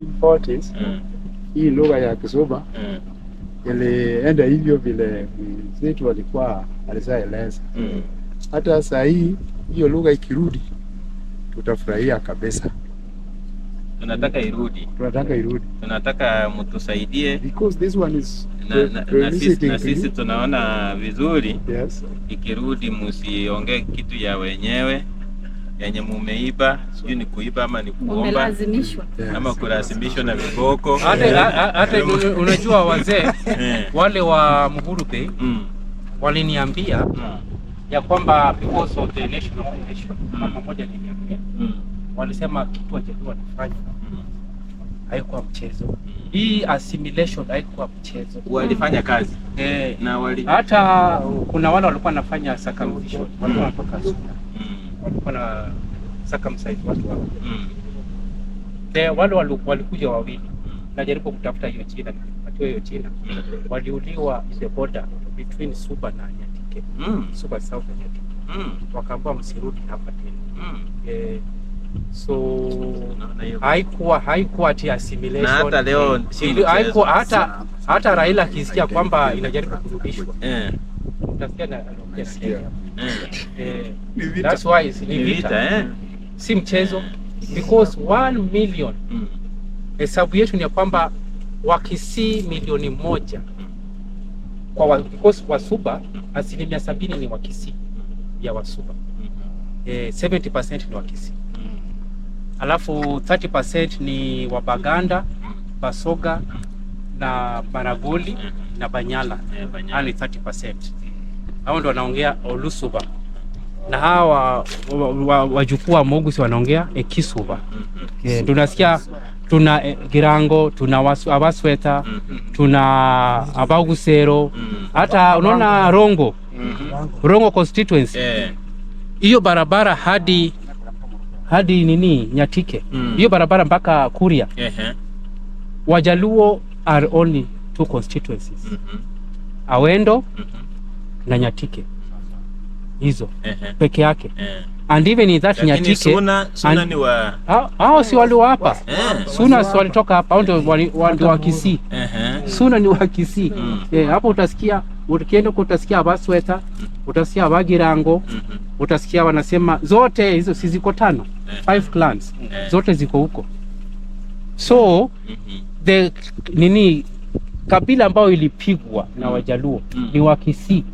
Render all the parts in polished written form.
40s hii lugha ya Kisuba ilienda hivyo vile zetu walikuwa alizaeleza. Hata saa hii hiyo lugha ikirudi tutafurahia kabisa. Tunataka irudi. Tunataka mtusaidie because this one is na sisi tunaona vizuri. Yes. Ikirudi msiongee kitu ya wenyewe yenye mumeiba, sijui ni kuiba ama ni kuomba ama kulazimishwa na viboko. Hata unajua wazee wale wa Muhuru Bay waliniambia ya kwamba because of the national foundation mama moja niliambia walisema kitu wajaluo wanafanya haikuwa mchezo. Hii assimilation haikuwa mchezo. Walifanya kazi. Na hata kuna wale walikuwa wanafanya circumcision, watu wanatoka Sudan. Walikuwa na circumcise watu wao. Wale walikuja wawili. Najaribu kutafuta hiyo China, nikipatiwa hiyo China. Waliuliwa in the border between Suba na Nyatike. Suba South na Nyatike. Wakaambiwa msirudi hapa tena. So haikuwa ati assimilation. Na hata leo haikuwa hata Raila akisikia kwamba inajaribu kurudishwa. Utasikia na that's why ni vita. Si mchezo because 1 million. Hesabu yetu ni ya kwamba Wakisii milioni 1 kwa because Wasuba 70% ni Wakisii ya Wasuba. 70% ni Wakisii. Alafu 30% ni Wabaganda, Basoga na Baragoli na Banyala. Hani 30%. Hao ndio wanaongea Olusuba. Na hawa wajukuu wa Mogusi wanaongea Ekisuba. Tunasikia tuna Girango, tuna Abasweta, tuna Abagusero, hata unaona Rongo constituency. Hiyo barabara hadi nini Nyatike. Hiyo barabara mpaka Kuria. Wajaluo are only 2 constituencies. Awendo na Nyatike. Hizo peke yake. And even in that Nyatike Suna ni wa hao si wali hapa. Suna si walitoka hapa, hao ndio wa Kisii. Suna ni wa Kisii. Hapo utasikia ukienda utasikia Abasweta, utasikia Abagirango, utasikia wanasema zote hizo si ziko 5 clans. Zote ziko huko. So the kabila ambao ilipigwa na Wajaluo ni wa Kisii.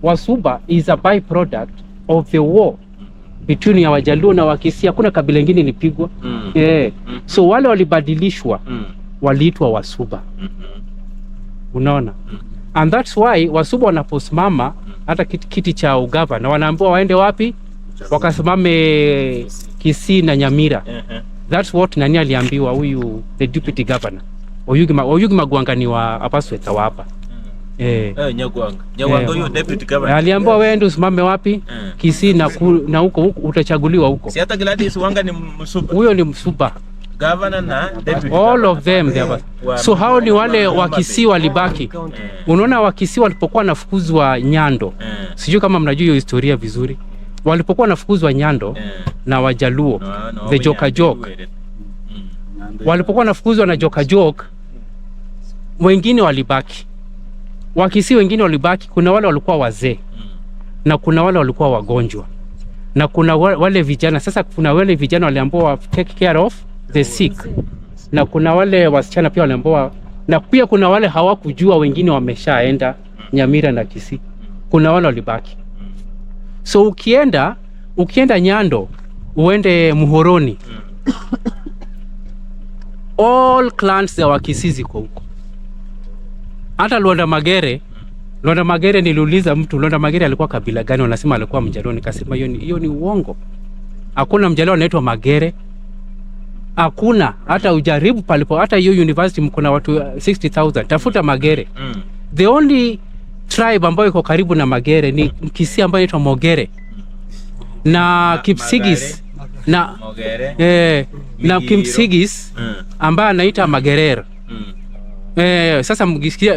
Wasuba is a byproduct of the war between ya Wajaluo na Wakisii. Hakuna kabila lingine ilipigwa. So wale walibadilishwa waliitwa Wasuba. Unaona? And that's why Wasuba wanaposimama hata kiti cha ugavana wanaambiwa waende wapi? Wakasimame Kisii na Nyamira. That's what nani aliambiwa huyu the deputy governor. Oyugi Magwangani wa Abasweta wa hapa. Nyagwanga huyo deputy governor. Aliambiwa wewe usimame wapi? Kisii na huko utachaguliwa huko. Si hata Gladys Wanga ni Msuba. Huyo ni Msuba. Governor na deputy. All of them they were. So hao ni wale wa Kisii walibaki. Unaona wa Kisii walipokuwa nafukuzwa Nyando. Sijui kama mnajua hiyo historia vizuri. Walipokuwa nafukuzwa Nyando na Wajaluo, the Jokajok. Walipokuwa nafukuzwa na Jokajok, wengine walibaki. Wakisii wengine walibaki, kuna wale walikuwa wazee na kuna wale walikuwa wagonjwa na kuna wale vijana. Sasa kuna wale vijana waliambiwa take care of the sick na kuna wale wasichana pia waliambiwa, na pia kuna wale hawakujua wengine wameshaenda Nyamira na Kisii. Kuna wale walibaki. So ukienda Nyando uende Muhoroni, all clans za Wakisii ziko huko. Hata Luanda Magere niliuliza mtu Luanda Magere alikuwa kabila gani, wanasema alikuwa Mjaluo. Nikasema hiyo ni uongo. Hakuna Mjaluo anaitwa Magere. Hakuna, hata ujaribu palipo, hata hiyo university mko na watu 60,000. Tafuta Magere. The only tribe ambayo iko karibu na Magere ni Kisii ambayo inaitwa Mogere. Na Kipsigis na Mogere. Na Kipsigis ambaye anaita Magerer. Sasa mgisikia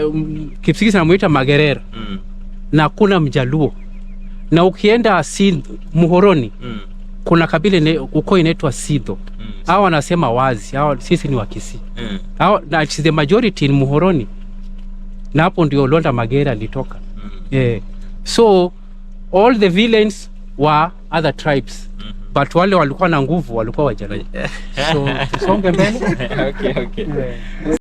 Kipsigis anamuita Magerer. Na kuna Mjaluo. Na ukienda Muhoroni kuna kabila ukoo inaitwa Sidho. Hao wanasema wazi, hao sisi ni Wakisii. Hao na the majority ni Muhoroni. Na hapo ndio Londa Magere alitoka. So all the villains were other tribes. But wale walikuwa na nguvu walikuwa Wajaluo. So tusonge mbele. Okay.